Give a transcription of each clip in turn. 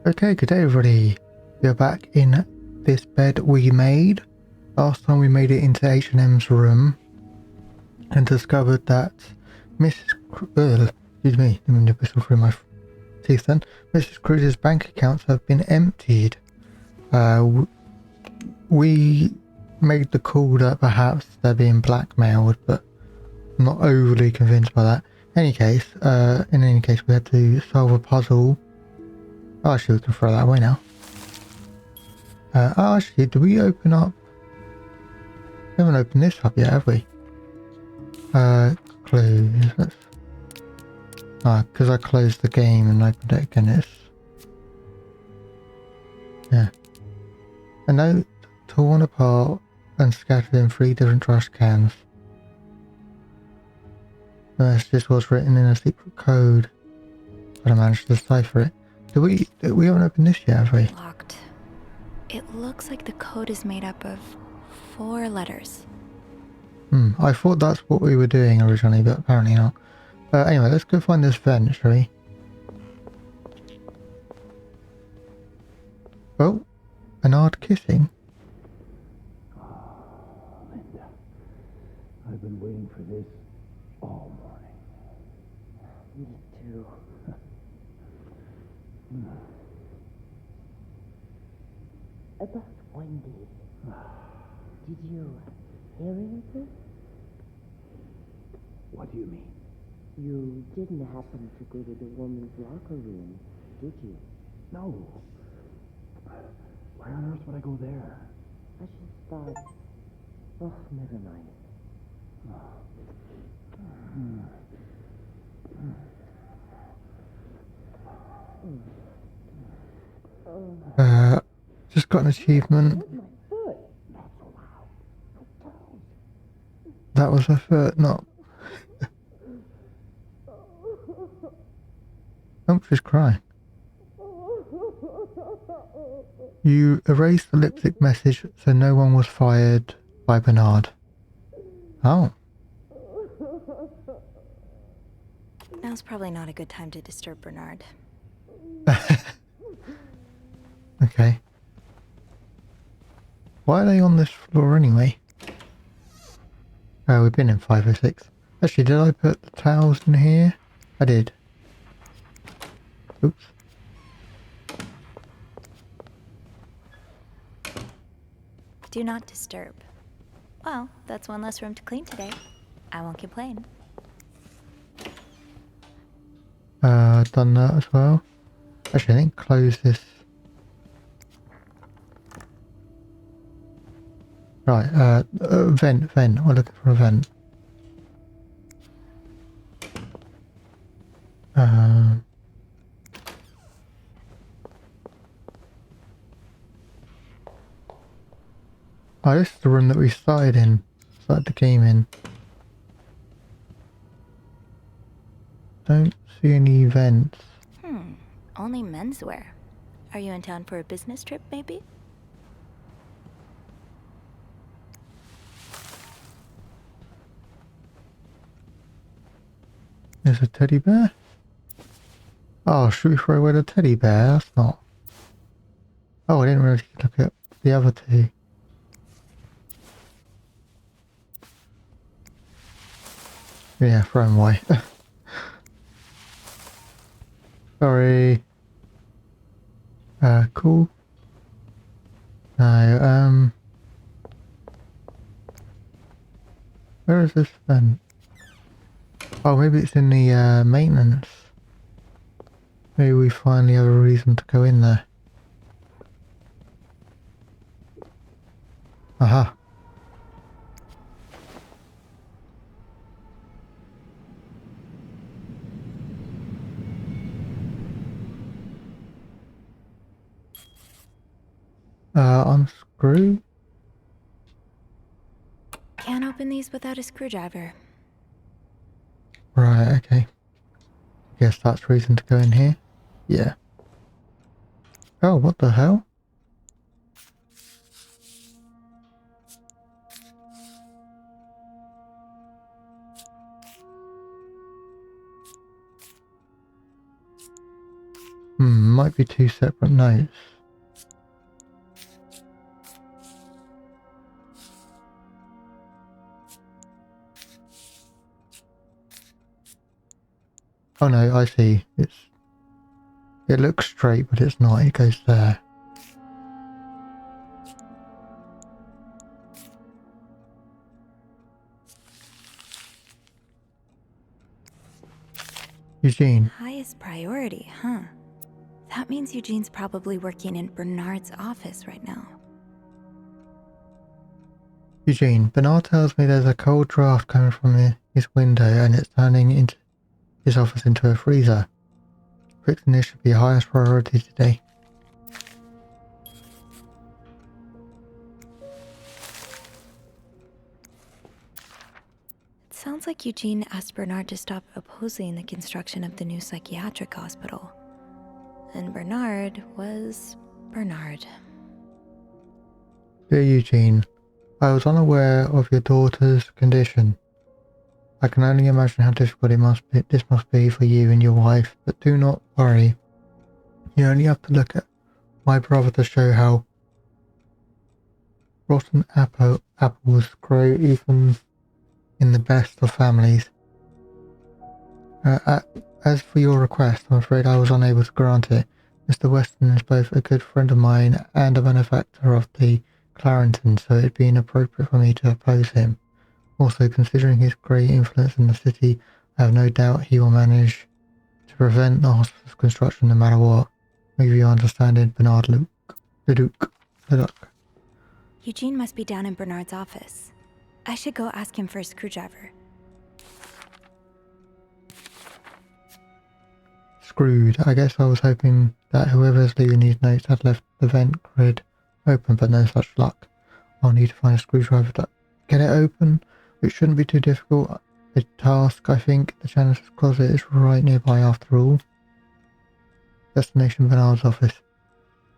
Okay, good day everybody. We are back in this bed we made. Last time we made it into H&M's room and discovered that excuse me, let me whistle through my teeth then. Mrs. Cruz's bank accounts have been emptied. We made the call that perhaps they're being blackmailed, but I'm not overly convinced by that. In any case, we had to solve a puzzle. Oh, actually, we can throw that away now. Actually, do we open up? We haven't opened this up yet, have we? Close. Because I closed the game and opened it again. It's... Yeah. A note torn apart and scattered in 3 different trash cans. The message was written in a secret code, but I managed to decipher it. We haven't opened this yet, have we? Locked. It looks like the code is made up of 4 letters. I thought that's what we were doing originally, but apparently not. Anyway, let's go find this vent, shall we? Oh, an odd kissing. Oh, Linda, I've been waiting for this all morning. Me too. About Wendy. Did you hear anything? What do you mean? You didn't happen to go to the woman's locker room, did you? No. Why on earth would I go there? I just thought... Oh, never mind. Just got an achievement. My foot. Not so loud. No sound. That was a foot, not... Oh, she's crying. You erased the lipstick message so no one was fired by Bernard. Oh. Now's probably not a good time to disturb Bernard. Okay. Why are they on this floor anyway? Oh, we've been in 506. Actually, did I put the towels in here? I did. Oops. Do not disturb. Well, that's one less room to clean today. I won't complain. Done that as well. Actually, I think close this. Right, vent. We're looking for a vent. Oh, this is the room that we started the game in. Don't see any vents. Only menswear. Are you in town for a business trip, maybe? There's a teddy bear? Oh, should we throw away the teddy bear? That's not... Oh, I didn't really look at the other 2. Yeah, throw them away. Sorry. Cool. No, where is this vent? Oh, maybe it's in the, maintenance. Maybe we finally have a reason to go in there. Aha. Unscrew? Can't open these without a screwdriver. Right, okay. Guess that's reason to go in here. Yeah. Oh, what the hell? Might might be two separate notes. Oh no, I see. It looks straight, but it's not. It goes there. Eugene. Highest priority, huh? That means Eugene's probably working in Bernard's office right now. Eugene, Bernard tells me there's a cold draft coming from his window and it's turning into his office into a freezer. Fixing this should be highest priority today. It sounds like Eugene asked Bernard to stop opposing the construction of the new psychiatric hospital. And Bernard was Bernard. Dear Eugene, I was unaware of your daughter's condition. I can only imagine how difficult this must be for you and your wife, but do not worry. You only have to look at my brother to show how rotten apples grow even in the best of families. As for your request, I'm afraid I was unable to grant it. Mr. Weston is both a good friend of mine and a benefactor of the Clarington, so it'd be inappropriate for me to oppose him. Also, considering his great influence in the city, I have no doubt he will manage to prevent the hospital's construction no matter what. Maybe you understand it, Bernard Leduc. Eugene must be down in Bernard's office. I should go ask him for a screwdriver. Screwed. I guess I was hoping that whoever's leaving these notes had left the vent grid open, but no such luck. I'll need to find a screwdriver to get it open, which shouldn't be too difficult a task. I think the janitor's closet is right nearby after all. Destination Bernard's office.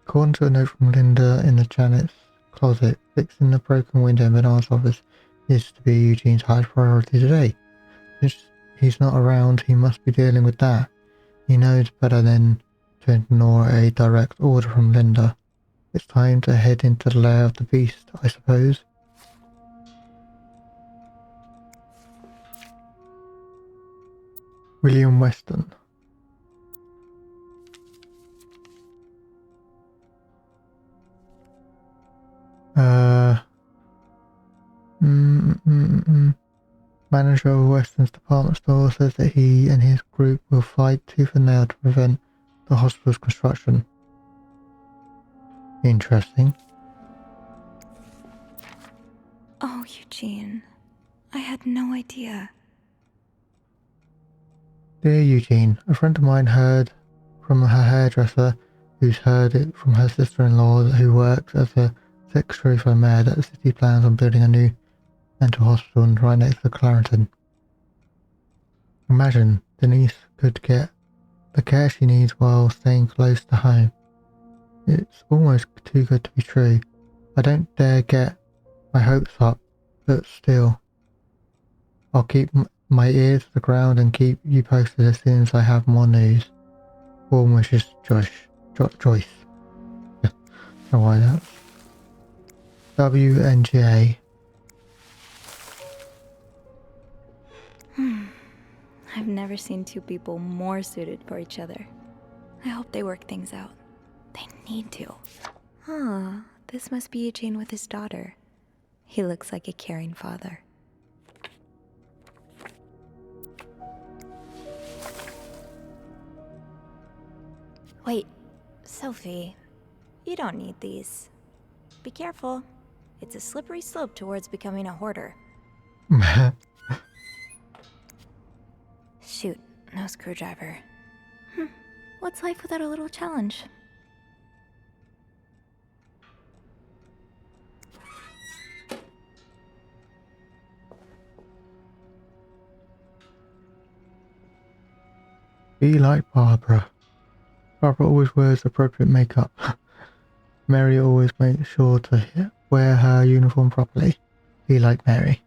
According to a note from Linda in the janitor's closet, fixing the broken window in Bernard's office is to be Eugene's highest priority today. Since he's not around, he must be dealing with that. He knows better than to ignore a direct order from Linda. It's time to head into the lair of the beast, I suppose. William Weston. Manager of Weston's department store says that he and his group will fight tooth and nail to prevent the hospital's construction. Interesting. Oh, Eugene. I had no idea. Dear Eugene, a friend of mine heard from her hairdresser, who's heard it from her sister-in-law who works as a secretary for the mayor, that the city plans on building a new mental hospital right next to Clarington. Imagine Denise could get the care she needs while staying close to home. It's almost too good to be true. I don't dare get my hopes up, but still. I'll keep my ear to the ground and keep you posted as soon as I have more news. Warm wishes, Joyce. Don't know why that's WNGA. I've never seen two people more suited for each other. I hope they work things out. They need to. This must be Eugene with his daughter. He looks like a caring father. Wait, Sophie, you don't need these. Be careful. It's a slippery slope towards becoming a hoarder. Shoot, no screwdriver. What's life without a little challenge? Be like Barbara. Barbara always wears appropriate makeup. Mary always makes sure to wear her uniform properly. Be like Mary.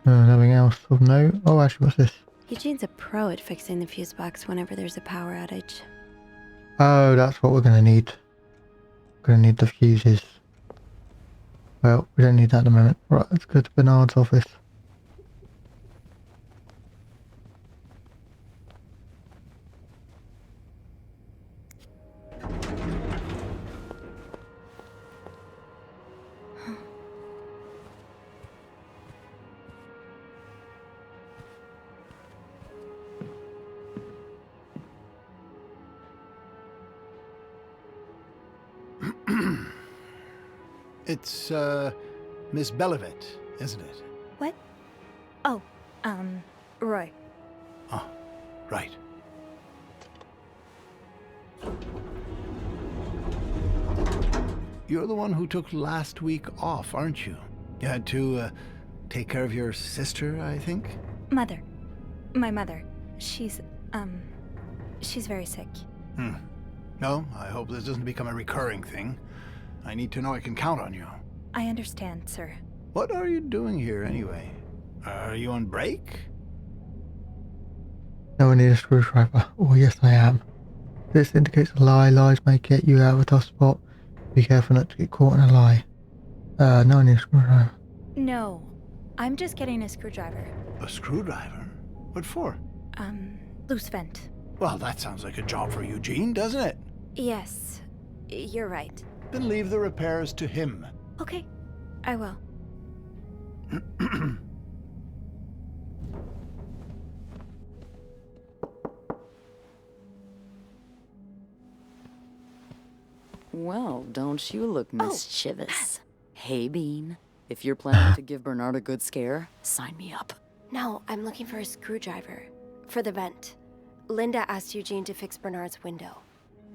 Nothing else of note. Oh, actually, what's this? Eugene's a pro at fixing the fuse box whenever there's a power outage. Oh, that's what we're gonna need. We're gonna need the fuses. Well, we don't need that at the moment. Right, let's go to Bernard's office. It's, Miss Belivet, isn't it? What? Oh, Roy. Oh, right. You're the one who took last week off, aren't you? You had to, take care of your sister, I think? Mother. My mother. She's very sick. No, I hope this doesn't become a recurring thing. I need to know I can count on you. I understand, sir. What are you doing here, anyway? Are you on break? No, I need a screwdriver. Oh, yes, I am. This indicates a lie. Lies may get you out of a tough spot. Be careful not to get caught in a lie. No, I need a screwdriver. No. I'm just getting a screwdriver. A screwdriver? What for? Loose vent. Well, that sounds like a job for Eugene, doesn't it? Yes. You're right. Then leave the repairs to him. Okay. I will. Well, don't you look mischievous. Hey, Bean. If you're planning to give Bernard a good scare, sign me up. No, I'm looking for a screwdriver. For the vent. Linda asked Eugene to fix Bernard's window.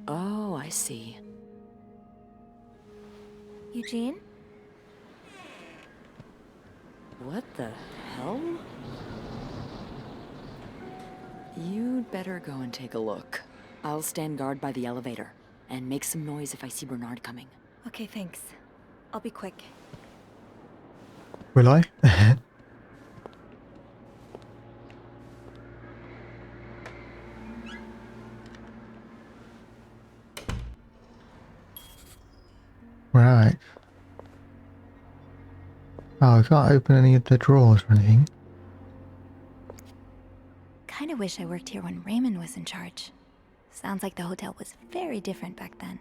Oh, I see. Eugene? What the hell? You'd better go and take a look. I'll stand guard by the elevator, and make some noise if I see Bernard coming. Okay, thanks. I'll be quick. Will I? Right. Oh, I can't open any of the drawers or anything. Kinda wish I worked here when Raymond was in charge. Sounds like the hotel was very different back then.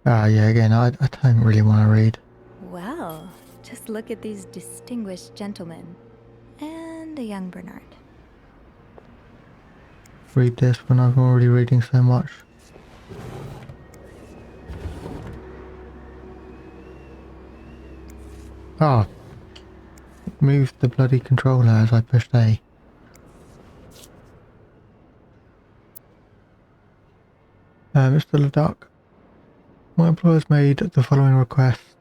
Ah, yeah, again, I don't really want to read. Well, just look at these distinguished gentlemen. And a young Bernard. Read this when I'm already reading so much. Ah, it moved the bloody controller as I pushed A. Mr. Leduc, my employer's made the following requests.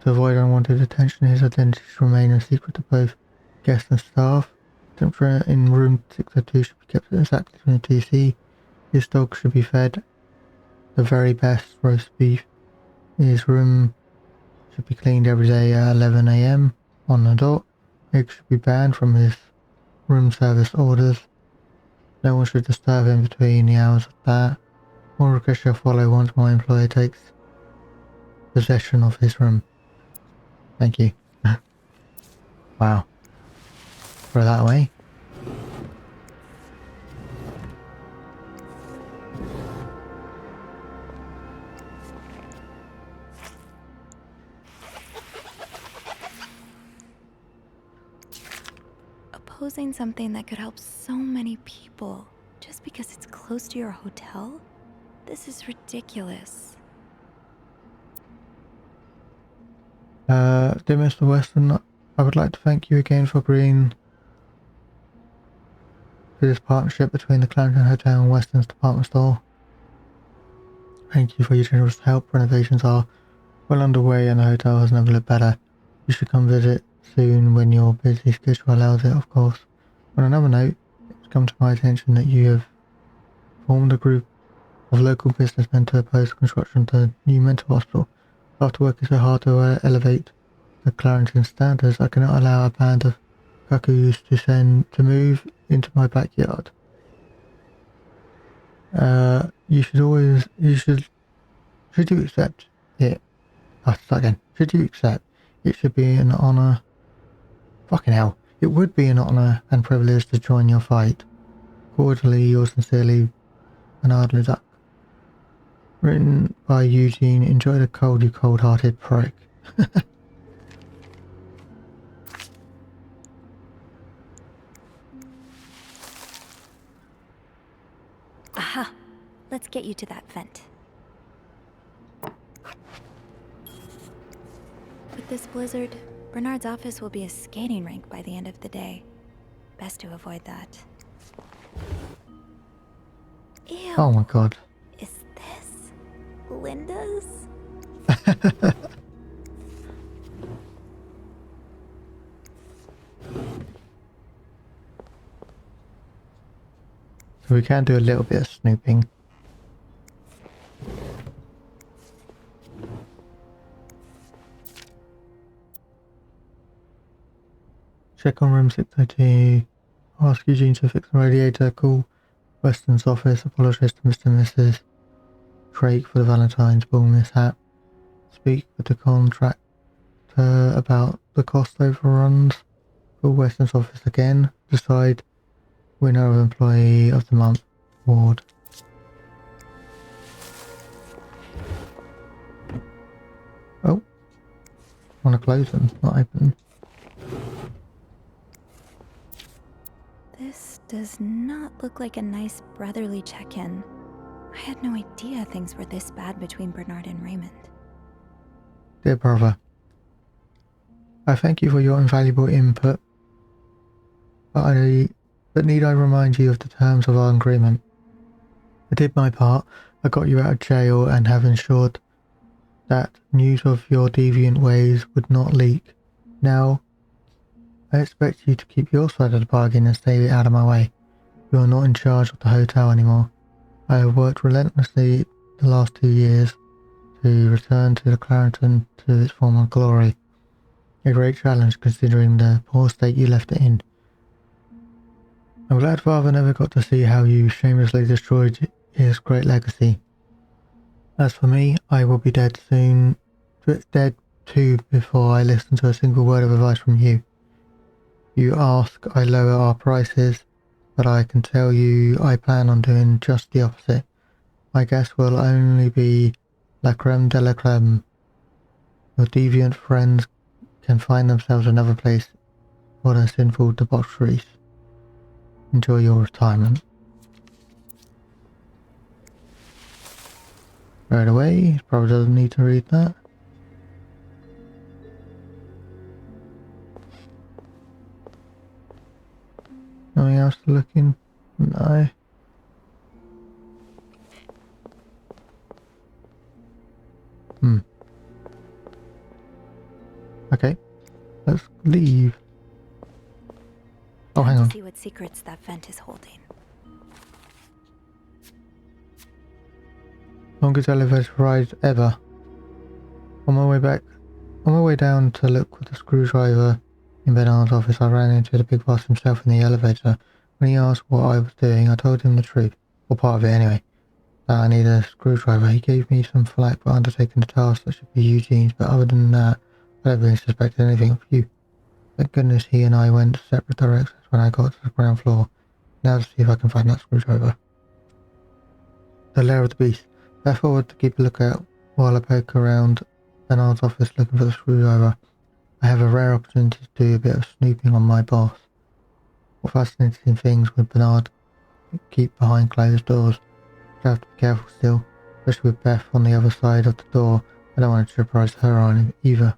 To avoid unwanted attention, his identity should remain a secret to both guests and staff. Temperature in room 602 should be kept exactly 22 C. His dog should be fed the very best roast beef. His room should be cleaned every day at 11 AM on the dot. Eggs should be banned from his room service orders. No one should disturb him between the hours of that. More requests shall follow once my employer takes possession of his room. Thank you. Wow. Throw that away. Opposing something that could help so many people just because it's close to your hotel? This is ridiculous. Dear Mr. Weston, I would like to thank you again for agreeing to this partnership between the Clarington Hotel and Weston's department store. Thank you for your generous help. Renovations are well underway and the hotel has never looked better. You should come visit soon when your busy schedule allows it, of course. On another note, it's come to my attention that you have formed a group of local businessmen to oppose construction to a new mental hospital. After working so hard to elevate the Clarington standards, I cannot allow a band of cuckoos to move into my backyard. Should you accept it? Oh, start again. Should you accept, it should be an honour. Fucking hell. It would be an honour and privilege to join your fight. Cordially, yours sincerely, Bernard Leduc. Written by Eugene. Enjoy the cold, you cold-hearted prick. Aha! Let's get you to that vent. With this blizzard, Bernard's office will be a skating rink by the end of the day. Best to avoid that. Ew. Oh my god. Is this Linda's? So we can do a little bit of snooping. Check on room 602. Ask Eugene to fix the radiator. Call Weston's office. Apologise to Mr. and Mrs. Drake for the Valentine's ball mishap. Speak with the contractor about the cost overruns. Call Weston's office again. Decide winner of Employee of the Month award. Oh. Want to close them, not open. This does not look like a nice brotherly check-in. I had no idea things were this bad between Bernard and Raymond. Dear brother, I thank you for your invaluable input, but need I remind you of the terms of our agreement? I did my part. I got you out of jail and have ensured that news of your deviant ways would not leak. Now, I expect you to keep your side of the bargain and stay out of my way. You are not in charge of the hotel anymore. I have worked relentlessly the last 2 years to return to the Clarington to its former glory. A great challenge considering the poor state you left it in. I'm glad Father never got to see how you shamelessly destroyed his great legacy. As for me, I will be dead soon, dead too before I listen to a single word of advice from you. You ask I lower our prices, but I can tell you I plan on doing just the opposite. My guests will only be la creme de la creme. Your deviant friends can find themselves another place for their sinful debaucheries. Enjoy your retirement. Right away, he probably doesn't need to read that. Nothing else to look in? No. Okay, let's leave. Oh, hang on. See what secrets that vent is holding. Longest elevator ride ever. On my way down to look with the screwdriver in Bernard's office, I ran into the big boss himself in the elevator. When he asked what I was doing, I told him the truth, or part of it anyway, that I needed a screwdriver. He gave me some flack for undertaking the task that should be Eugene's, but other than that, I don't really suspect anything of you. Thank goodness he and I went separate directions when I got to the ground floor. Now to see if I can find that screwdriver. The lair of the beast. Beth forward to keep a lookout while I poke around Bernard's office looking for the screwdriver. I have a rare opportunity to do a bit of snooping on my boss. What fascinating things would Bernard keep behind closed doors? I have to be careful still, especially with Beth on the other side of the door. I don't want to jeopardize her on either.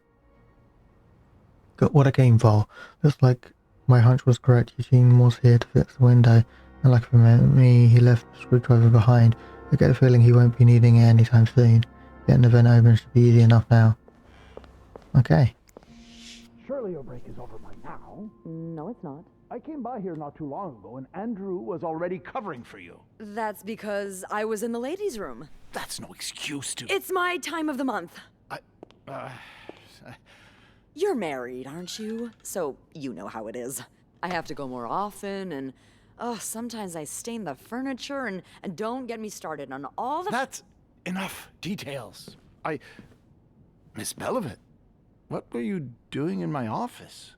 Got what I came for. Looks like my hunch was correct. Eugene was here to fix the window, and like for me, he left the screwdriver behind. I get the feeling he won't be needing it anytime soon. Getting the vent open should be easy enough now. Okay. Surely your break is over by now. No, it's not. I came by here not too long ago, and Andrew was already covering for you. That's because I was in the ladies' room. That's no excuse to... It's my time of the month. You're married, aren't you? So you know how it is. I have to go more often, and sometimes I stain the furniture, and don't get me started on all the— That's enough details. Miss Belivet, what were you doing in my office?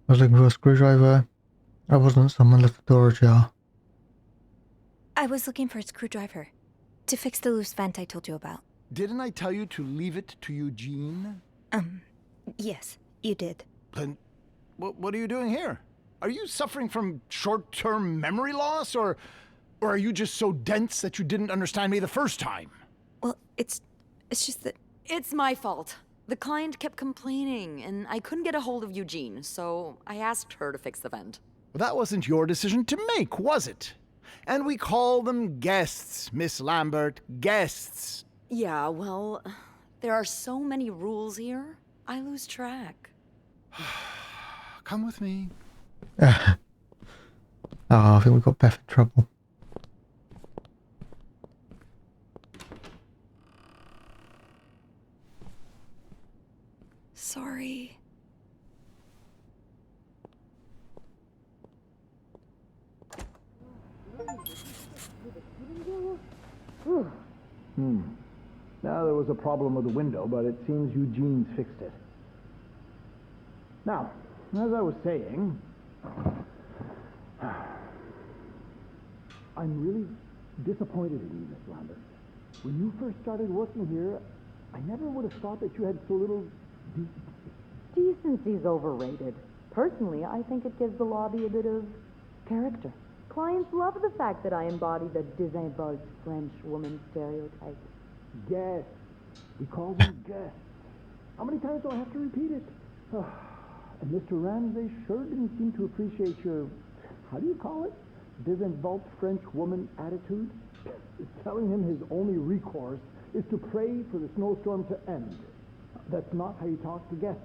I was looking for a screwdriver. I wasn't. Someone left the door ajar. I was looking for a screwdriver to fix the loose vent I told you about. Didn't I tell you to leave it to Eugene? Yes, you did. Then what are you doing here? Are you suffering from short-term memory loss, or are you just so dense that you didn't understand me the first time? Well, it's just that... It's my fault. The client kept complaining, and I couldn't get a hold of Eugene, so I asked her to fix the vent. Well, that wasn't your decision to make, was it? And we call them guests, Miss Lambert, guests. Yeah, well, there are so many rules here, I lose track. Come with me. Oh, I think we got Beth in trouble. Sorry. Now, there was a problem with the window, but it seems Eugene's fixed it. Now, as I was saying, I'm really disappointed in you, Miss Lambert. When you first started working here, I never would have thought that you had so little decency. Decency's overrated. Personally, I think it gives the lobby a bit of character. Clients love the fact that I embody the désinvolte French woman stereotype. Guests. We call them guests. How many times do I have to repeat it? And Mr. Ramsay sure didn't seem to appreciate your, how do you call it? Désinvolte French woman attitude? Telling him his only recourse is to pray for the snowstorm to end. That's not how you talk to guests.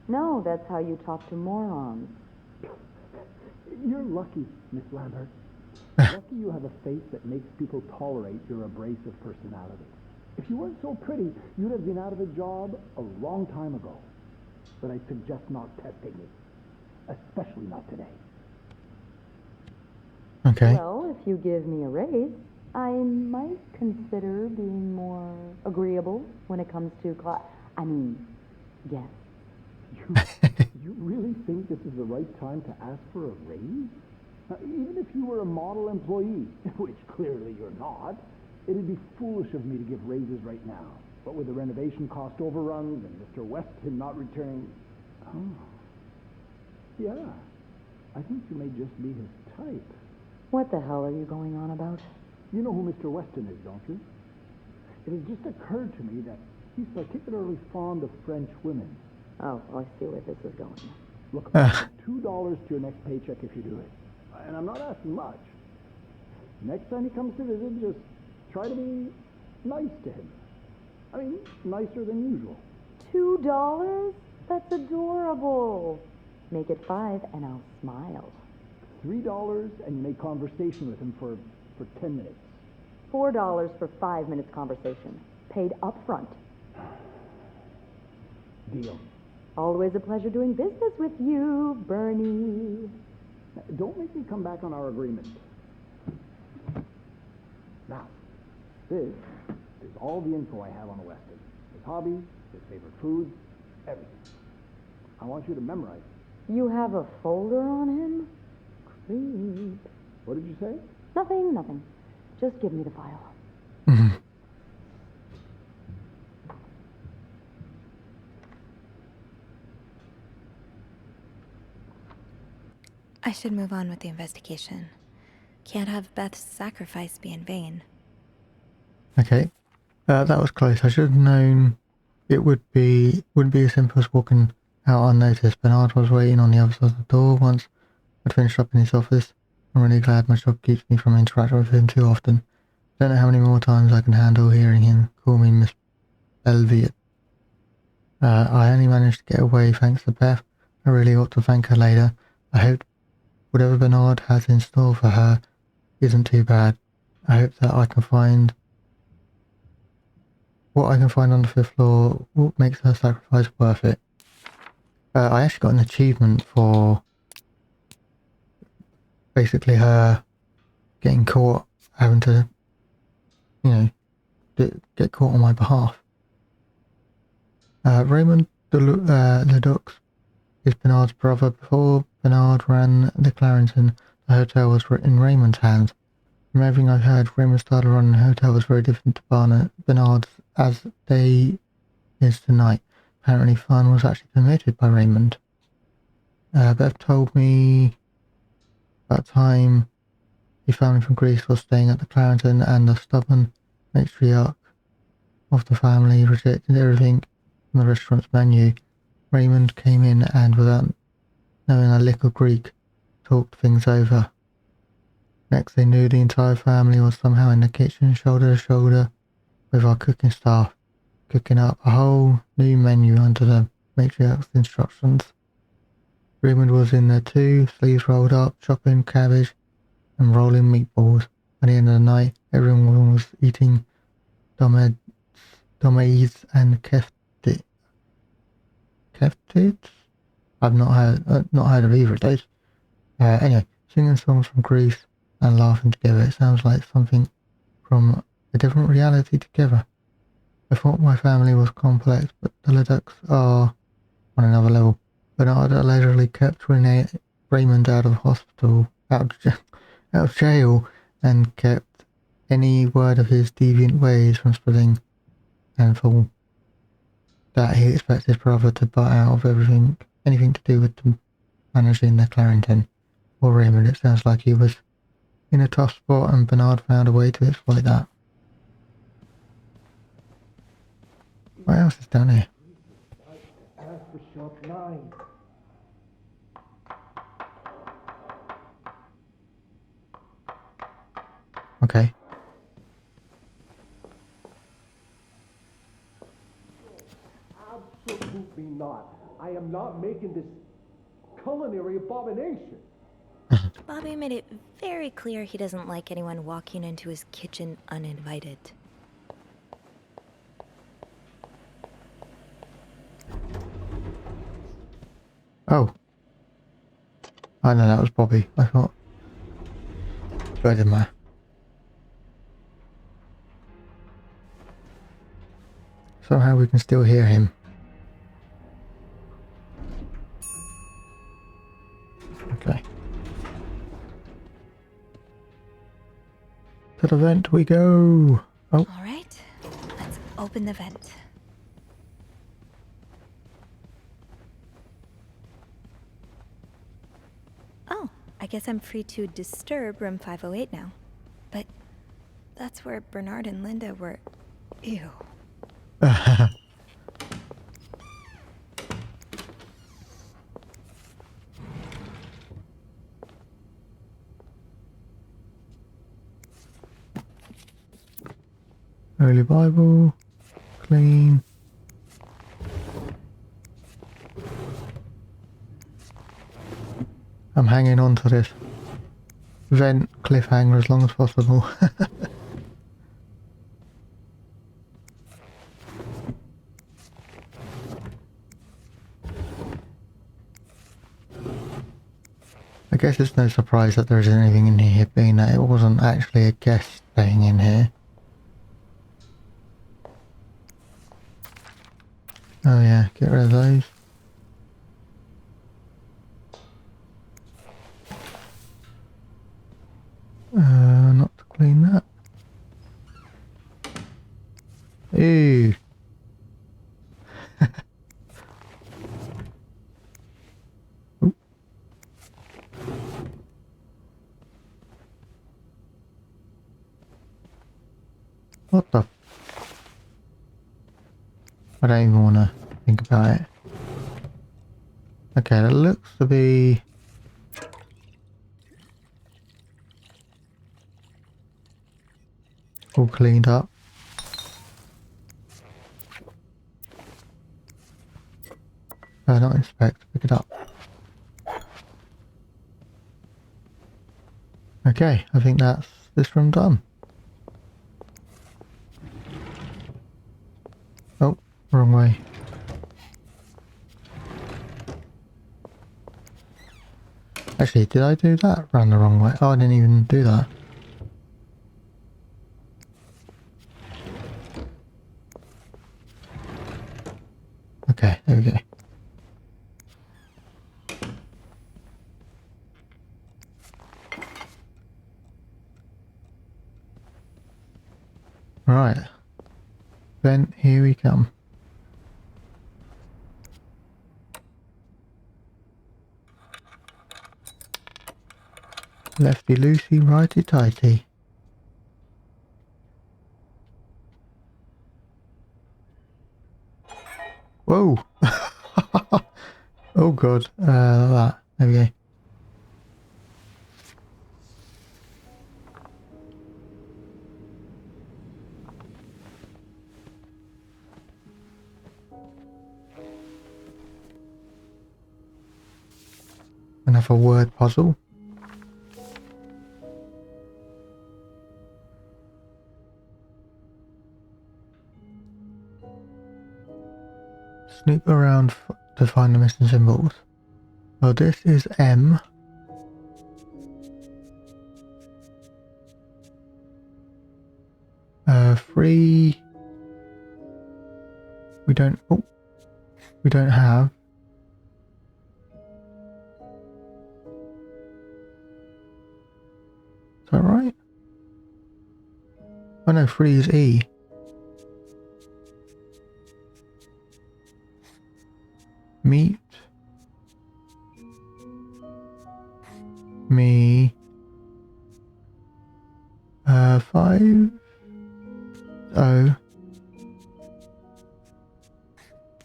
No, that's how you talk to morons. You're lucky, Miss Lambert. Lucky you have a face that makes people tolerate your abrasive personality. If you weren't so pretty, you'd have been out of a job a long time ago. But I suggest not testing me. Especially not today. Okay. Well, if you give me a raise, I might consider being more agreeable when it comes to yes. You really think this is the right time to ask for a raise? Even if you were a model employee, which clearly you're not, it'd be foolish of me to give raises right now. But with the renovation cost overruns and Mr. Weston not returning... Oh. Yeah. I think you may just be his type. What the hell are you going on about? You know who Mr. Weston is, don't you? It has just occurred to me that he's particularly fond of French women. Oh, I see where this is going. Look, $2 to your next paycheck if you do it. And I'm not asking much. Next time he comes to visit, just try to be nice to him. I mean, nicer than usual. $2? That's adorable. Make it $5 and I'll smile. $3 and you make conversation with him for 10 minutes. $4 for 5 minutes conversation. Paid up front. Deal. Always a pleasure doing business with you, Bernie. Don't make me come back on our agreement. Now, this is all the info I have on Weston. His hobbies, his favorite foods, everything. I want you to memorize it. You have a folder on him? Creep. What did you say? Nothing. Just give me the file. I should move on with the investigation. Can't have Beth's sacrifice be in vain. Okay. That was close. I should have known it wouldn't be as simple as walking out unnoticed. Bernard was waiting on the other side of the door once I'd finished up in his office. I'm really glad my job keeps me from interacting with him too often. Don't know how many more times I can handle hearing him call me Miss Belviet. I only managed to get away thanks to Beth. I really ought to thank her later. I hope whatever Bernard has in store for her isn't too bad. I hope that I can find what I can find on the 5th floor makes her sacrifice worth it. I actually got an achievement for basically her getting caught, having to, you know, get caught on my behalf. Raymond Leduc is Bernard's brother. Before Bernard ran the Clarington, the hotel was in Raymond's hands. From everything I've heard, Raymond started running the hotel was very different to Bernard's as day is tonight. Apparently fun was actually permitted by Raymond. Beth told me about time his family from Greece was staying at the Clarington and the stubborn matriarch of the family rejected everything from the restaurant's menu. Raymond came in and, without knowing a lick of Greek, talked things over. Next they knew, the entire family was somehow in the kitchen, shoulder to shoulder with our cooking staff, cooking up a whole new menu under the matriarch's instructions. Raymond was in there too, sleeves rolled up, chopping cabbage and rolling meatballs. At the end of the night, everyone was eating domades and keftids? I've not heard of either of those. Anyway, singing songs from Greece and laughing together. It sounds like something from a different reality together. I thought my family was complex, but the Leducs are on another level. Bernard allegedly kept Raymond out of hospital, out of jail, and kept any word of his deviant ways from spreading, and for that he expects his brother to butt out of anything to do with managing the Clarington. Or Raymond, it sounds like he was in a tough spot and Bernard found a way to exploit that. What else is down here? Ask for shop 9. Okay. Absolutely not. I am not making this culinary abomination. Bobby made it very clear he doesn't like anyone walking into his kitchen uninvited. Oh. I know that was Bobby. I thought. But it didn't matter. Somehow we can still hear him. Okay. To the vent we go. Oh. All right, let's open the vent. Oh, I guess I'm free to disturb room 508 now. But that's where Bernard and Linda were. Ew. Holy Bible. Clean. I'm hanging on to this vent cliffhanger as long as possible. I guess it's no surprise that there isn't anything in here, being that it wasn't actually a guest staying in here. Oh yeah, get rid of those. Not to clean that. Ew. Oop. What the? I don't even want to think about it. Okay, that looks to be... all cleaned up. Not inspect, pick it up. Okay, I think that's this room done. Actually, did I do that? Ran the wrong way. Oh, I didn't even do that. Okay, there we go. Right. Then here we come. Lefty loosey, righty tighty. Whoa! Oh god. That. There we go. Another word puzzle. Snoop around to find the missing symbols. Well, this is M. Three. We don't. Oh, we don't have. Is that right? Oh no, 3 is E. Meet me 5 oh.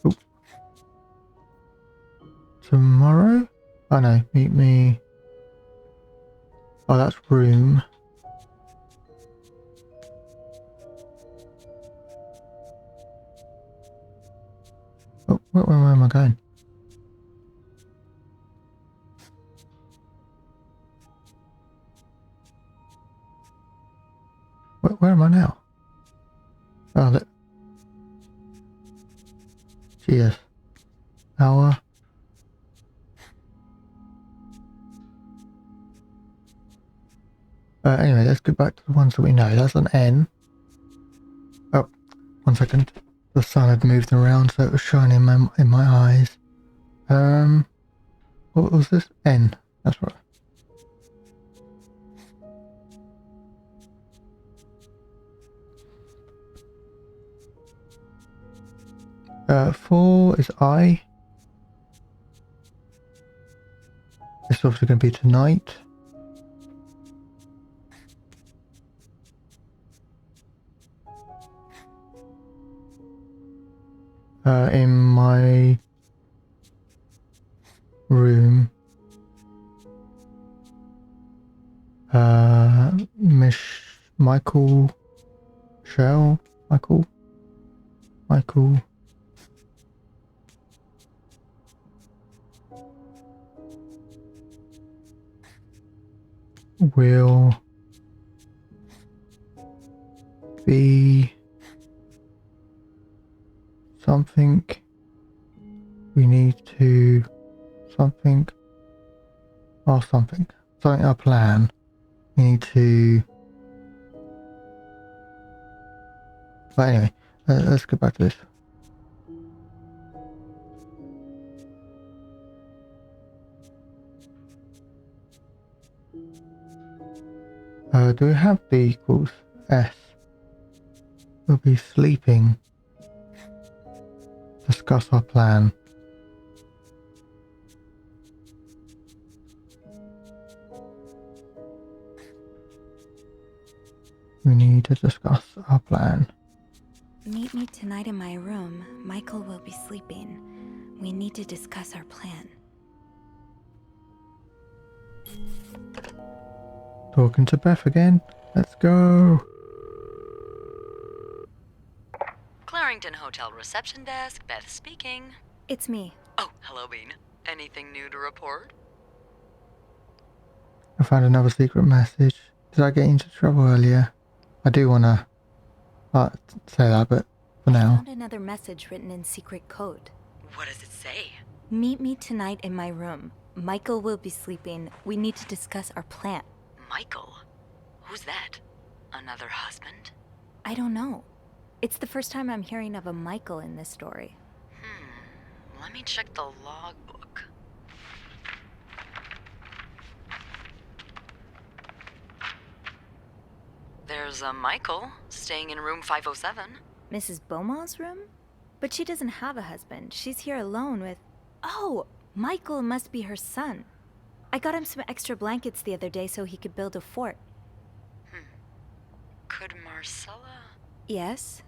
Oop. Tomorrow? Oh no, meet me. Oh, that's room. Oh, where am I going? Where am I now? Oh, look. Cheers. Hour. Anyway, let's go back to the ones that we know. That's an N. Oh, 1 second. The sun had moved around, so it was shining in my eyes. What was this? N. That's right. 4 is I. It's obviously going to be tonight. In my room. Michael will be something we need to something our plan we need to. But anyway, let's go back to this. Do we have B equals S? We'll be sleeping. Discuss our plan. We need to discuss our plan. Meet me tonight in my room. Michael will be sleeping. We need to discuss our plan. Talking to Beth again. Let's go. Clarington Hotel reception desk, Beth speaking. It's me. Oh, hello, Bean. Anything new to report? I found another secret message. Did I get into trouble earlier? I do want to say that, but for I now. found another message written in secret code. What does it say? Meet me tonight in my room. Michael will be sleeping. We need to discuss our plan. Michael? Who's that? Another husband? I don't know. It's the first time I'm hearing of a Michael in this story. Let me check the logbook. There's a Michael staying in room 507. Mrs. Beaumont's room? But she doesn't have a husband. She's here alone with... Oh, Michael must be her son. I got him some extra blankets the other day so he could build a fort. Could Marcella? Yes?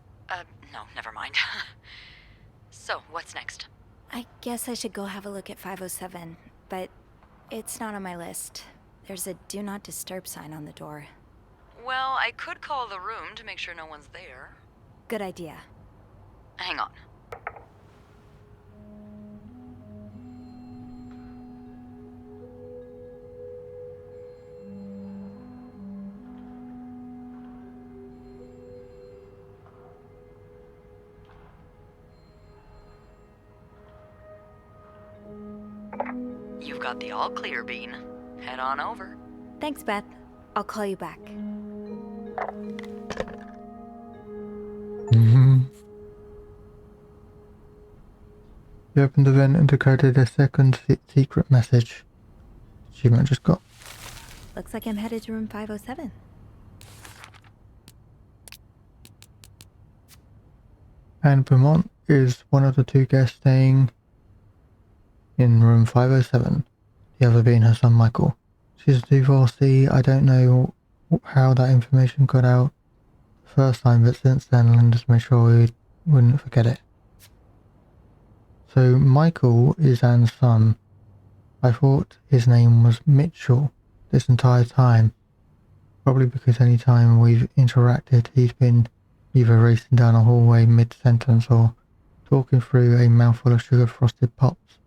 No, never mind. So, what's next? I guess I should go have a look at 507, but it's not on my list. There's a do not disturb sign on the door. Well, I could call the room to make sure no one's there. Good idea. Hang on. You've got the all clear, Bean. Head on over. Thanks, Beth. I'll call you back. You opened the vent and decoded a second secret message. Achievement just got. Looks like I'm headed to room 507. And Beaumont is one of the two guests staying in room 507, the other being her son Michael. She's a divorcee. I don't know how that information got out the first time, but since then Linda's made sure we wouldn't forget it. So Michael is Anne's son. I thought his name was Mitchell this entire time, probably because any time we've interacted he's been either racing down a hallway mid-sentence or talking through a mouthful of sugar frosted pops.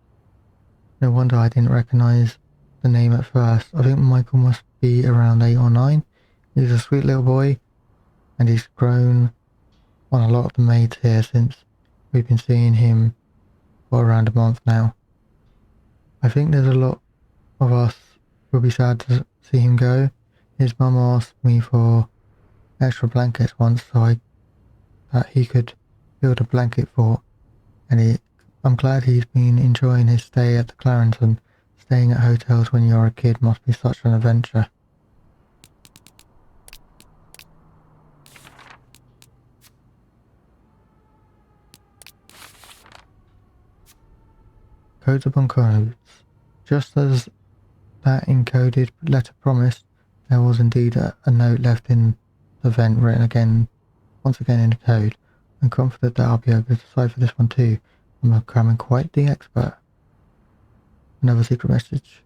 No wonder I didn't recognise the name at first. I think Michael must be around 8 or 9. He's a sweet little boy, and he's grown on a lot of the maids here since we've been seeing him for around a month now. I think there's a lot of us will be sad to see him go. His mum asked me for extra blankets once so that he could build a blanket fort, and I'm glad he's been enjoying his stay at the Clarington. Staying at hotels when you're a kid must be such an adventure. Codes upon codes. Just as that encoded letter promised, there was indeed a note left in the vent written once again in the code. I'm confident that I'll be able to decipher this one too. I'm becoming quite the expert. Another secret message.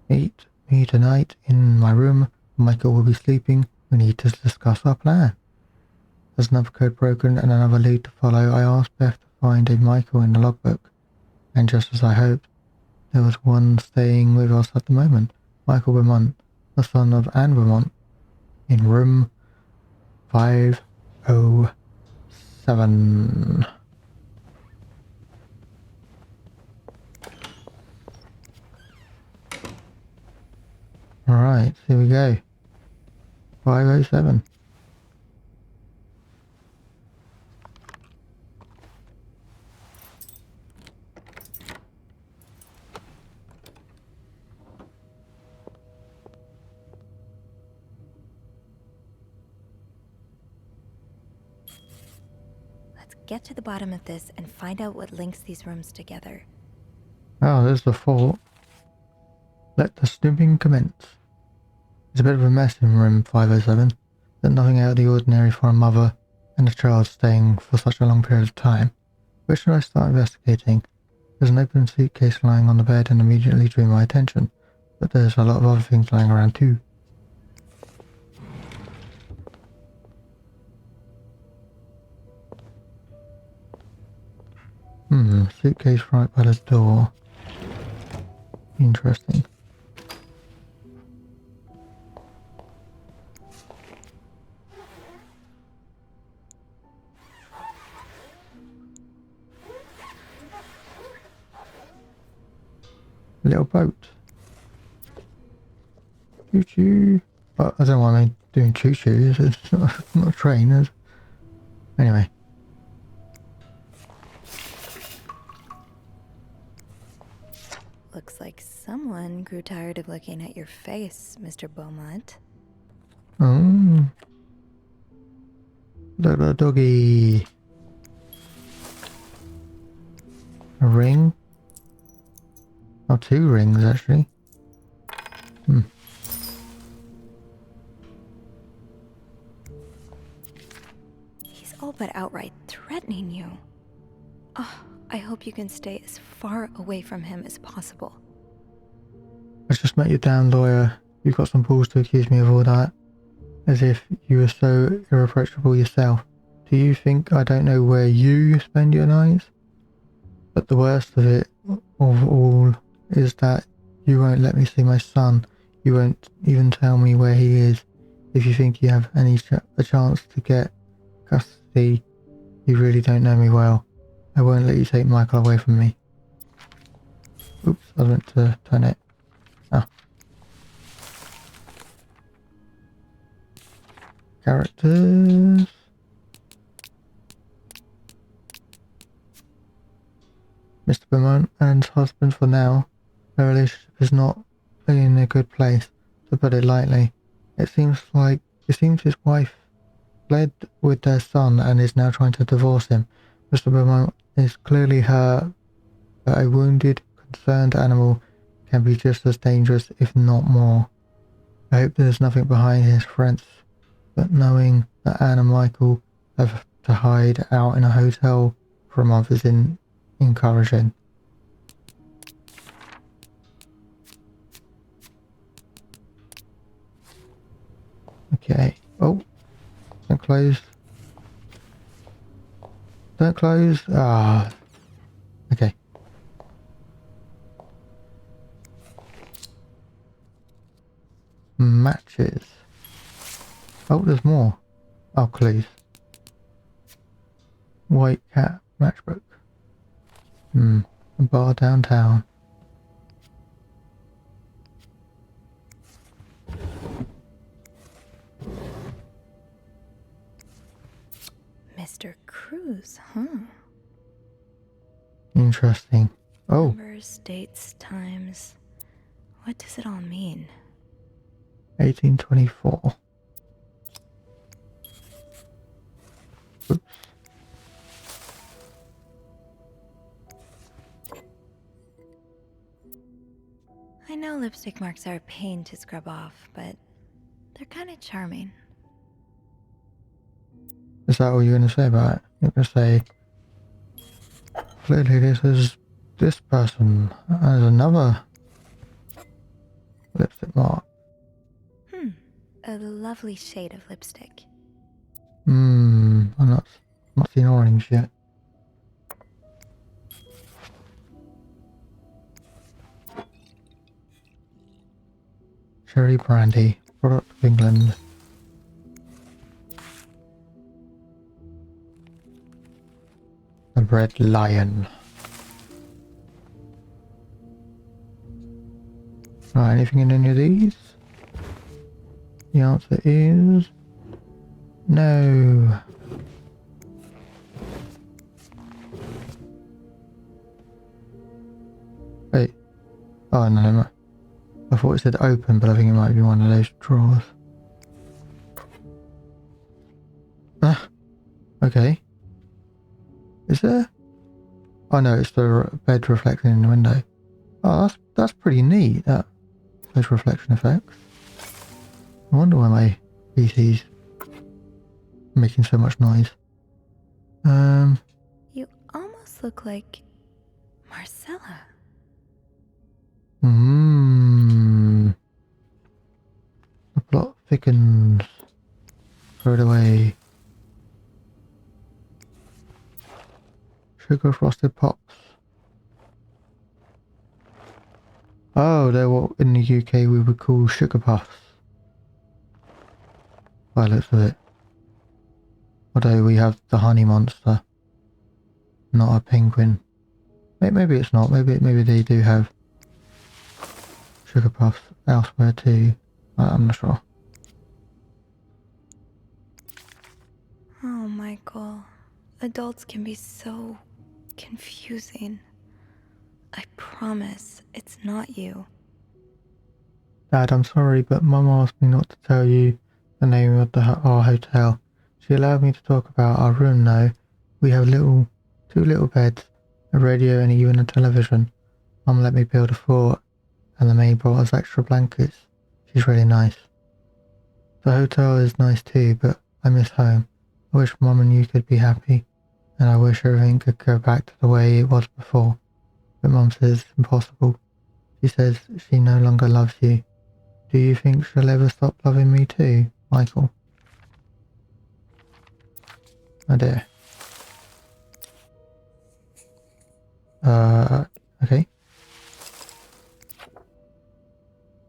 Meet me tonight in my room. Michael will be sleeping. We need to discuss our plan. There's another code broken and another lead to follow. I asked Beth to find a Michael in the logbook, and just as I hoped, there was one staying with us at the moment. Michael Beaumont, the son of Anne Beaumont, in room 507. Alright, here we go. 507. Let's get to the bottom of this and find out what links these rooms together. Oh, there's the fort. Let the snooping commence. It's a bit of a mess in room 507, but nothing out of the ordinary for a mother and a child staying for such a long period of time. Where should I start investigating? There's an open suitcase lying on the bed and immediately drew my attention, but there's a lot of other things lying around too. Suitcase right by the door. Interesting. little boat. Choo choo. I don't know why I'm doing choo choo. It's not a train. Anyway. Looks like someone grew tired of looking at your face, Mr. Beaumont. Oh. Little doggy. A ring? Oh, 2 rings actually. He's all but outright threatening you. Oh, I hope you can stay as far away from him as possible. I just met your damn lawyer. You've got some balls to accuse me of all that. As if you were so irreproachable yourself. Do you think I don't know where you spend your nights? But the worst of it, of all, is that you won't let me see my son. You won't even tell me where he is. If you think you have a chance to get custody, you really don't know me well. I won't let you take Michael away from me. Oops, I was meant to turn it. Oh. Characters. Mr. Beaumont and his husband for now. Their relationship is not in a good place, to put it lightly. It seems his wife fled with their son and is now trying to divorce him. Mr. Beaumont is clearly hurt, but a wounded, concerned animal can be just as dangerous, if not more. I hope there's nothing behind his threats, but knowing that Anne and Michael have to hide out in a hotel for a month is encouraging. Okay. Oh, don't close. Don't close. Ah. Okay. Matches. Oh, there's more. Oh, clues. White cat matchbook. A bar downtown. Mr. Cruz, huh? Interesting. Oh. Numbers, dates, times. What does it all mean? 1824. Oops. I know lipstick marks are a pain to scrub off, but they're kind of charming. Is that all you're going to say about it? You're going to say, clearly this is this person. There's another lipstick mark. A lovely shade of lipstick. I'm not seen orange yet. Cherry brandy, product of England. The Red Lion. Right, anything in any of these? The answer is no. Wait. Oh, no. I thought it said open, but I think it might be one of those drawers. Ah, okay. Is there? Oh no, it's the bed reflecting in the window. Oh, that's pretty neat, those reflection effects. I wonder why my PC's making so much noise. You almost look like Marcella. The plot thickens. Throw it away. Sugar frosted pops. Oh, they're what in the UK we would call sugar puffs. By the looks of it. Although we have the honey monster, not a penguin. Maybe it's not. Maybe they do have sugar puffs elsewhere too. I'm not sure. Oh, Michael. Adults can be so confusing. I promise it's not you. Dad, I'm sorry, but Mum asked me not to tell you the name of our hotel. She allowed me to talk about our room though. We have two little beds, a radio and even a television. Mum let me build a fort, and the maid brought us extra blankets. She's really nice. The hotel is nice too, but I miss home. I wish Mum and you could be happy, and I wish everything could go back to the way it was before. But Mum says it's impossible. She says she no longer loves you. Do you think she'll ever stop loving me too, Michael? Oh dear. Okay.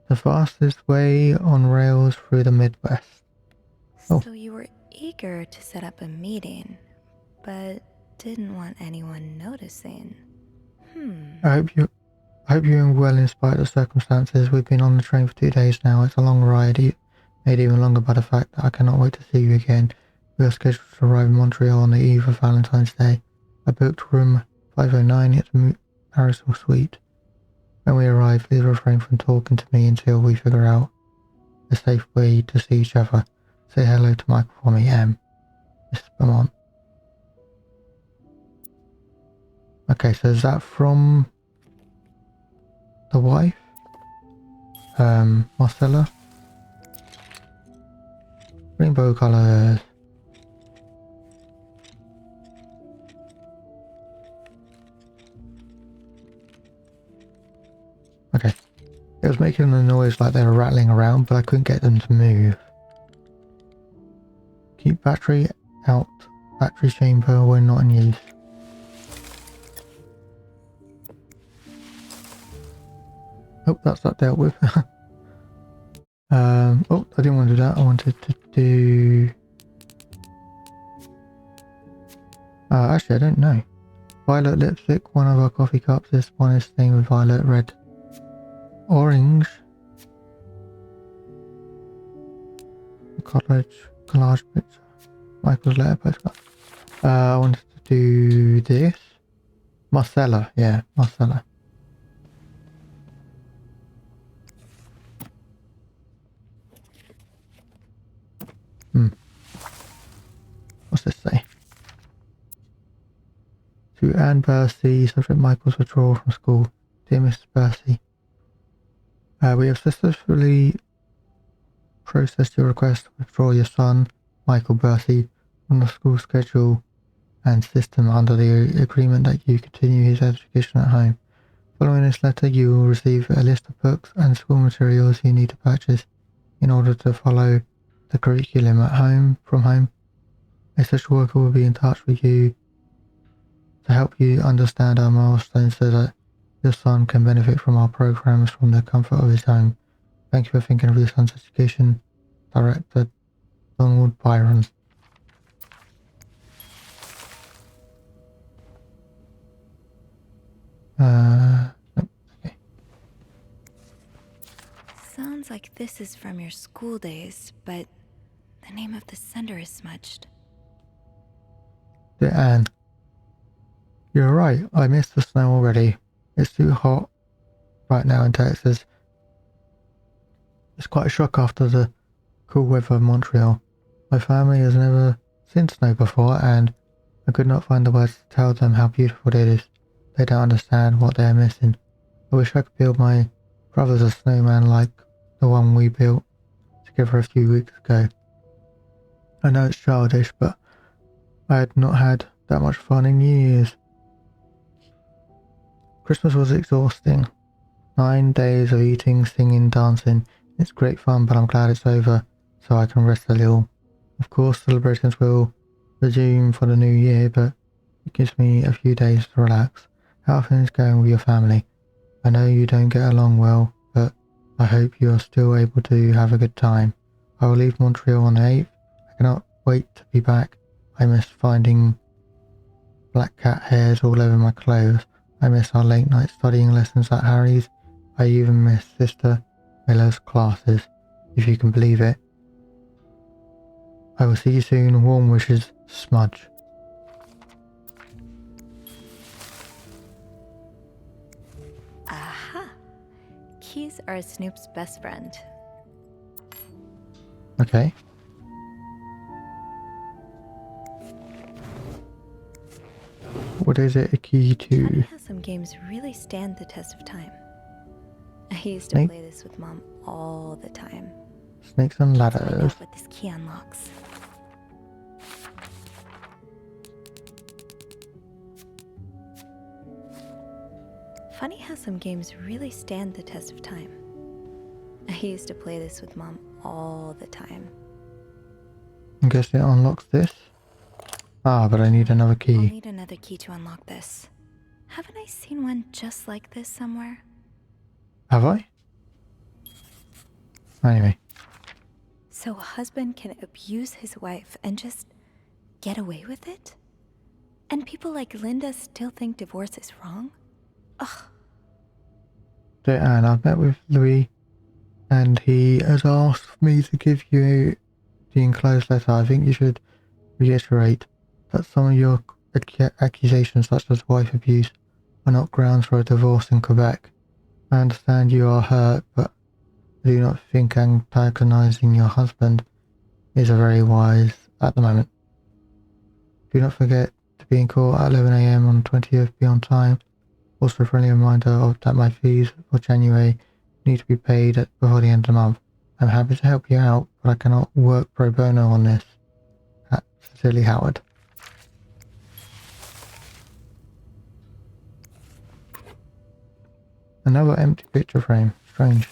The fastest way on rails through the Midwest. Oh. So you were eager to set up a meeting, but didn't want anyone noticing. I hope you're doing well in spite of the circumstances. We've been on the train for 2 days now. It's a long ride, made even longer by the fact that I cannot wait to see you again. We are scheduled to arrive in Montreal on the eve of Valentine's Day. I booked room 509 at the Marisol Suite. When we arrive, please refrain from talking to me until we figure out a safe way to see each other. Say hello to Michael for me, M. Mrs. Beaumont. Okay, so is that from the wife? Marcella? Rainbow colours. Okay. It was making a noise like they were rattling around, but I couldn't get them to move. Keep battery out. Battery chamber when not in use. Oh, that's that dealt with. Oh, I didn't want to do that. I wanted to do... actually, I don't know. Violet lipstick, one of our coffee cups. This one is stained with violet, red, orange. Collage picture. Michael's letter postcard. I wanted to do this. Marcella, yeah, Marcella. What's this say? To Anne Bercy, subject Michael's withdrawal from school. Dear Mrs. Bercy, we have successfully processed your request to withdraw your son, Michael Bercy, from the school schedule and system under the agreement that you continue his education at home. Following this letter, you will receive a list of books and school materials you need to purchase in order to follow the curriculum at home, from home. A social worker will be in touch with you to help you understand our milestones so that your son can benefit from our programs from the comfort of his home. Thank you for thinking of your son's education. Director Donald Byron. Okay. Sounds like this is from your school days, but the name of the sender is smudged. Dear Anne, you're right. I miss the snow already. It's too hot right now in Texas. It's quite a shock after the cool weather of Montreal. My family has never seen snow before, and I could not find the words to tell them how beautiful it is. They don't understand what they are missing. I wish I could build my brothers a snowman like the one we built together a few weeks ago. I know it's childish, but I had not had that much fun in years. Christmas was exhausting. 9 days of eating, singing, dancing. It's great fun, but I'm glad it's over, so I can rest a little. Of course, celebrations will resume for the new year, but it gives me a few days to relax. How are things going with your family? I know you don't get along well, but I hope you are still able to have a good time. I will leave Montreal on the 8th. I cannot wait to be back. I miss finding black cat hairs all over my clothes. I miss our late night studying lessons at Harry's. I even missed Sister Miller's classes, if you can believe it. I will see you soon. Warm wishes, Smudge. Aha! Keys are Snoop's best friend. Okay. What is it a key Funny to? how some games really stand the test of time. I used to Snake? play this with Mom all the time. Snakes and Let's find ladders. out what this key unlocks. Funny how some games really stand the test of time. I used to play this with Mom all the time. I guess it unlocks this. Ah, but I need another I'll key. need another key to unlock this. Haven't I seen one just like this somewhere? Have I? Anyway. So a husband can abuse his wife and just get away with it? And people like Linda still think divorce is wrong? Ugh. And I've met with Louis, and he has asked me to give you the enclosed letter. I think you should reiterate that some of your accusations, such as wife abuse, are not grounds for a divorce in Quebec. I understand you are hurt, but I do not think antagonizing your husband is a very wise at the moment. Do not forget to be in court at 11 AM on 20th. Be on time. Also, a friendly reminder of that my fees for January need to be paid before the end of the month. I'm happy to help you out, but I cannot work pro bono on this. Sincerely, Howard. Another empty picture frame. Strange.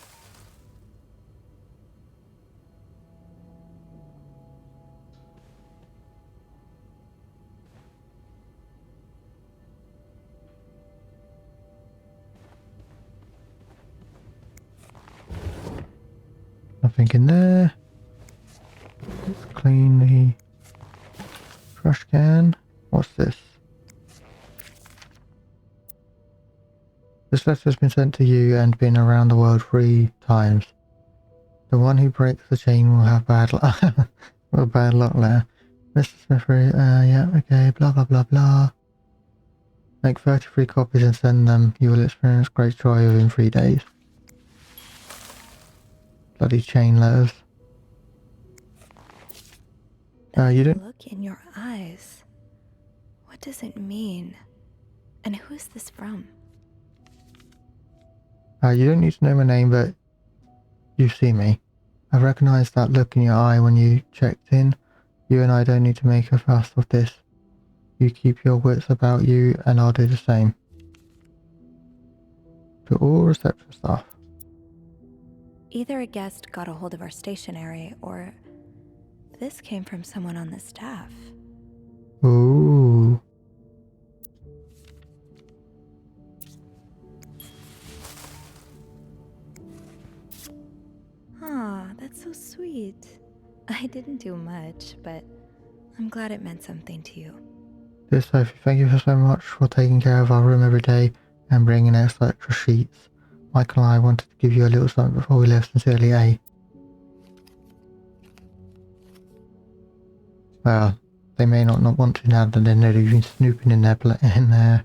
Nothing in there. Let's clean the trash can. What's this? This letter has been sent to you and been around the world 3 times. The one who breaks the chain will have bad luck. Well, bad luck there. Mr. Smith, yeah, okay, blah blah blah blah. Make 33 copies and send them. You will experience great joy within 3 days. Bloody chain letters. You don't. Look in your eyes. What does it mean? And who is this from? You don't need to know my name, but you've seen me. I recognized that look in your eye when you checked in. You and I don't need to make a fuss of this. You keep your wits about you, and I'll do the same. To all reception staff. Either a guest got a hold of our stationery, or this came from someone on the staff. Ooh. Aw, that's so sweet. I didn't do much, but I'm glad it meant something to you. Dear Sophie, thank you so much for taking care of our room every day and bringing extra sheets. Michael and I wanted to give you a little something before we left. Sincerely, A. Well, they may not want to now that they know you've been snooping in there.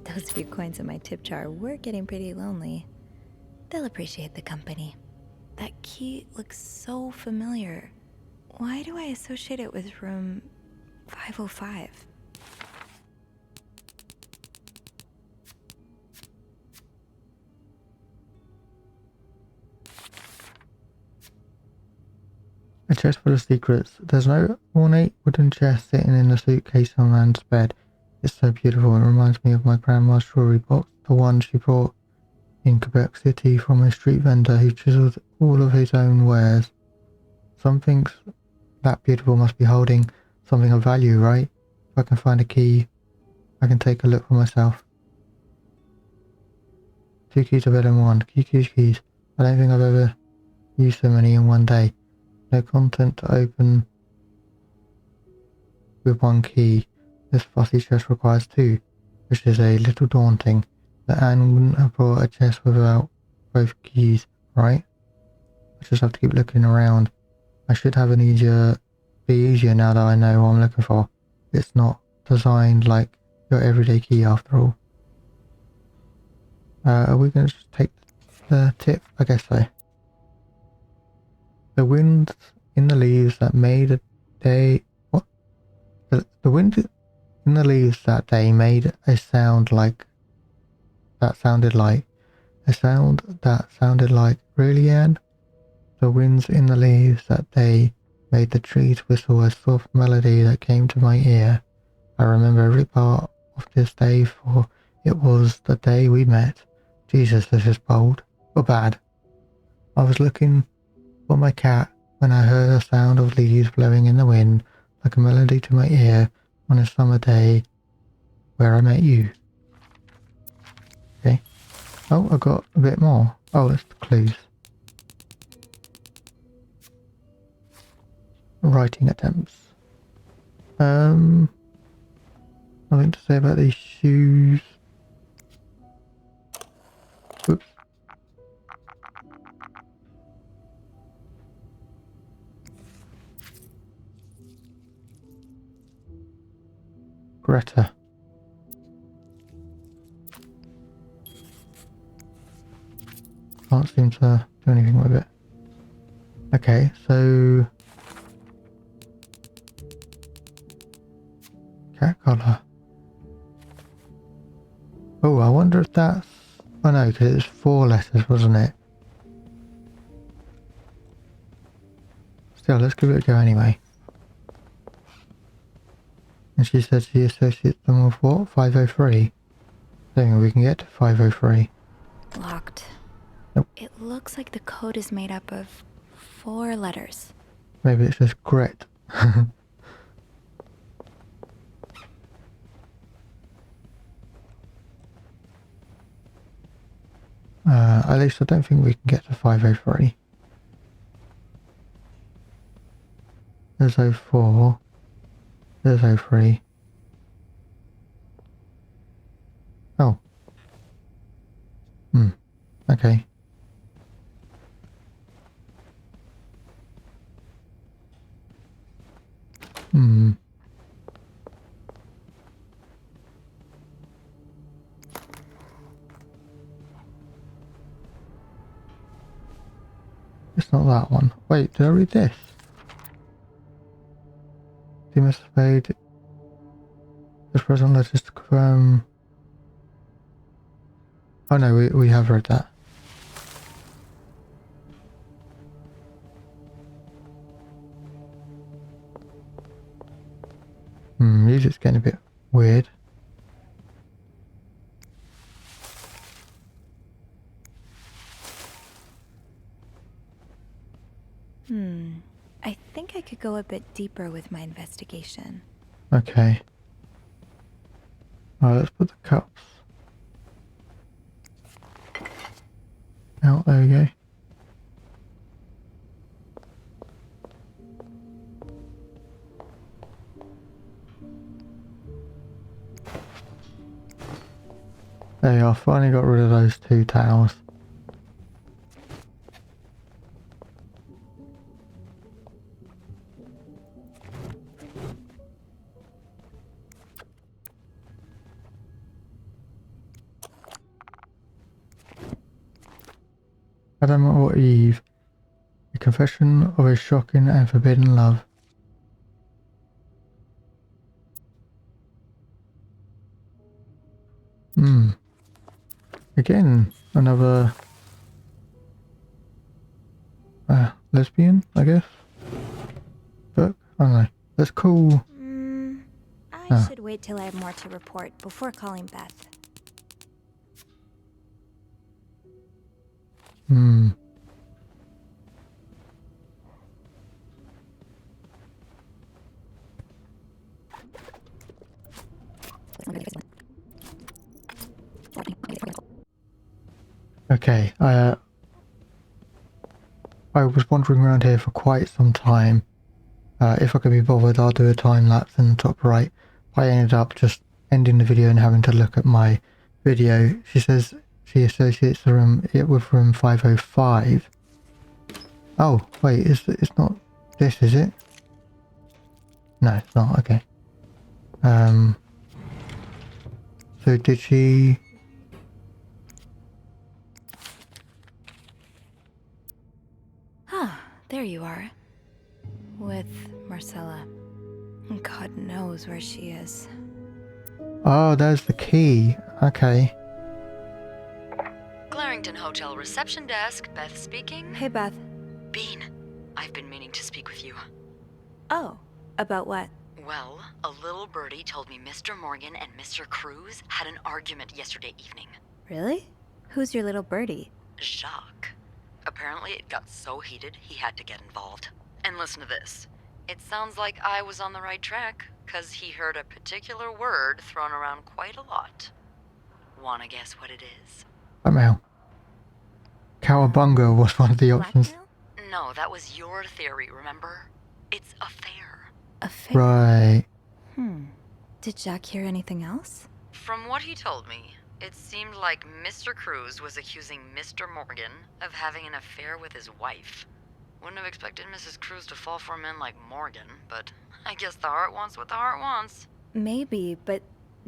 Those few coins in my tip jar were getting pretty lonely. They'll appreciate the company. That key looks so familiar. Why do I associate it with room 505? A chest full of secrets. There's no ornate wooden chest sitting in the suitcase on Anne's bed. It's so beautiful. It reminds me of my grandma's jewelry box, the one she brought in Quebec City from a street vendor who chiseled all of his own wares. Something that beautiful must be holding something of value, right? If I can find a key, I can take a look for myself. 2 keys are better than 1. Keys. I don't think I've ever used so many in one day. No content to open with 1 key. This fussy chest requires 2, which is a little daunting. that Anne wouldn't have brought a chest without both keys, right? I just have to keep looking around. I should have be easier now that I know what I'm looking for. It's not designed like your everyday key after all. Are we going to just take the tip? I guess so. The wind in the leaves that made a day... What? The wind in the leaves that day made a sound like... That sounded like... A sound that sounded like... Really, Anne? The winds in the leaves that day made the trees whistle a soft melody that came to my ear. I remember every part of this day, for it was the day we met. Jesus, this is bold. Or bad. I was looking for my cat when I heard a sound of leaves blowing in the wind, like a melody to my ear on a summer day where I met you. Okay. Oh, I got a bit more. Oh, it's the clues. Writing attempts. Nothing to say about these shoes. Oops. Greta. Can't seem to do anything with it. Okay, so cat collar. Oh, I wonder if that's... Oh no, because it was 4 letters, wasn't it? Still, let's give it a go anyway. And she said she associates them with what? 503? So we can get to 503. Locked. Nope. It looks like the code is made up of 4 letters. Maybe it's just grit. At least I don't think we can get to 503. There's 04. There's 03. Oh. Okay. It's not that one. Wait, did I read this? You must have made this present letters to confirm. Oh no, we have read that. Music's getting a bit weird. I think I could go a bit deeper with my investigation. Okay. Alright, let's put the cups out. There we go. There you are, finally got rid of those 2 towels. Adam or Eve, a confession of a shocking and forbidden love. Again, another lesbian, I guess. Book? I don't know. That's cool. I should wait till I have more to report before calling Beth. Okay, I was wandering around here for quite some time. If I could be bothered, I'll do a time lapse in the top right. I ended up just ending the video and having to look at my video, she says she associates it with room 505. Oh, wait, it's not this, is it? No, it's not. Okay. So did she... Ah, there you are. With Marcella. God knows where she is. Oh, there's the key. Okay. Clarington Hotel reception desk, Beth speaking. Hey, Beth. Bean, I've been meaning to speak with you. Oh, about what? Well, a little birdie told me Mr. Morgan and Mr. Cruz had an argument yesterday evening. Really? Who's your little birdie? Jacques. Apparently it got so heated he had to get involved. And listen to this. It sounds like I was on the right track, 'cause he heard a particular word thrown around quite a lot. Wanna guess what it is? Blackmail. Cowabunga was one of the options. Blackmail? No, that was your theory, remember? It's affair. Affair. Right. Did Jack hear anything else? From what he told me, it seemed like Mr. Cruz was accusing Mr. Morgan of having an affair with his wife. Wouldn't have expected Mrs. Cruz to fall for a man like Morgan, but I guess the heart wants what the heart wants. Maybe, but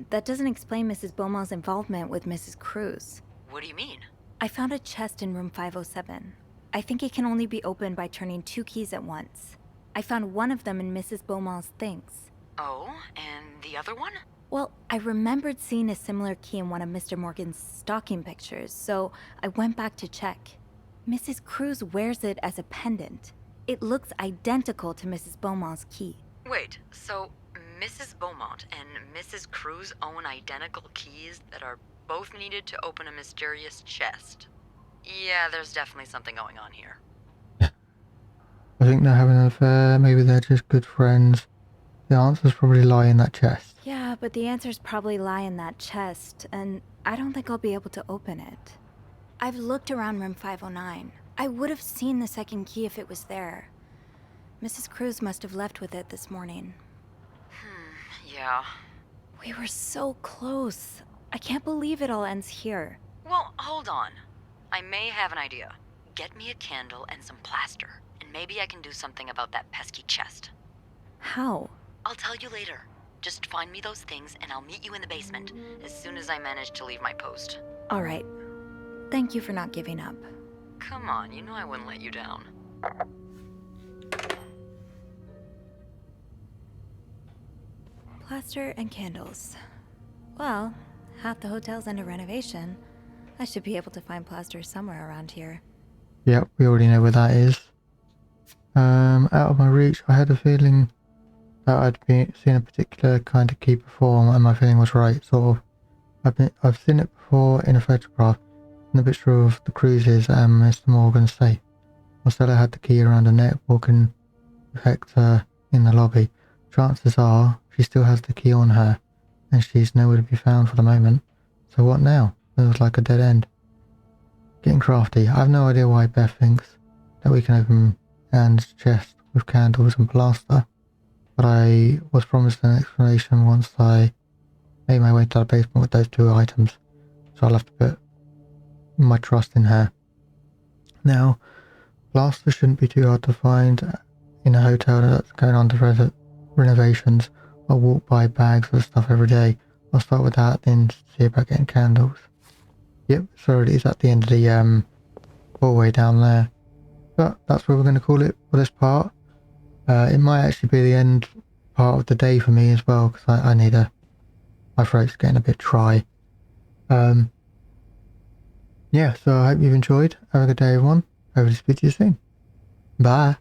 that doesn't explain Mrs. Beaumont's involvement with Mrs. Cruz. What do you mean? I found a chest in room 507. I think it can only be opened by turning 2 keys at once. I found one of them in Mrs. Beaumont's things. Oh, and the other one? Well, I remembered seeing a similar key in one of Mr. Morgan's stocking pictures, so I went back to check. Mrs. Cruz wears it as a pendant. It looks identical to Mrs. Beaumont's key. Wait, so Mrs. Beaumont and Mrs. Cruz own identical keys that are both needed to open a mysterious chest? Yeah, there's definitely something going on here. I think they're having an affair. Maybe they're just good friends. The answers probably lie in that chest. Yeah, but the answers probably lie in that chest, and I don't think I'll be able to open it. I've looked around room 509. I would have seen the second key if it was there. Mrs. Cruz must have left with it this morning. Yeah. We were so close. I can't believe it all ends here. Well, hold on. I may have an idea. Get me a candle and some plaster, and maybe I can do something about that pesky chest. How? I'll tell you later. Just find me those things and I'll meet you in the basement as soon as I manage to leave my post. All right. Thank you for not giving up. Come on, you know I wouldn't let you down. Plaster and candles. Well, half the hotel's under renovation. I should be able to find plaster somewhere around here. Yep, we already know where that is. Out of my reach, I had a feeling that seen a particular kind of key before, and my feeling was right, sort of. I've seen it before in a photograph, in the picture of the cruises and Mr. Morgan's safe. Marcella had the key around her neck, walking with Hector in the lobby. Chances are she still has the key on her, and she's nowhere to be found for the moment. So what now? It was like a dead end. Getting crafty. I have no idea why Beth thinks that we can open Anne's chest with candles and plaster, but I was promised an explanation once I made my way to the basement with those 2 items, so I'll have to put my trust in her. Now, plaster shouldn't be too hard to find in a hotel that's going on to renovations. I walk by bags of stuff every day. I'll start with that, then see about getting candles. Yep, so it is at the end of the hallway down there. But that's where we're going to call it for this part. It might actually be the end part of the day for me as well, because I need my throat's getting a bit dry. Yeah, so I hope you've enjoyed. Have a good day, everyone. Hope to speak to you soon. Bye.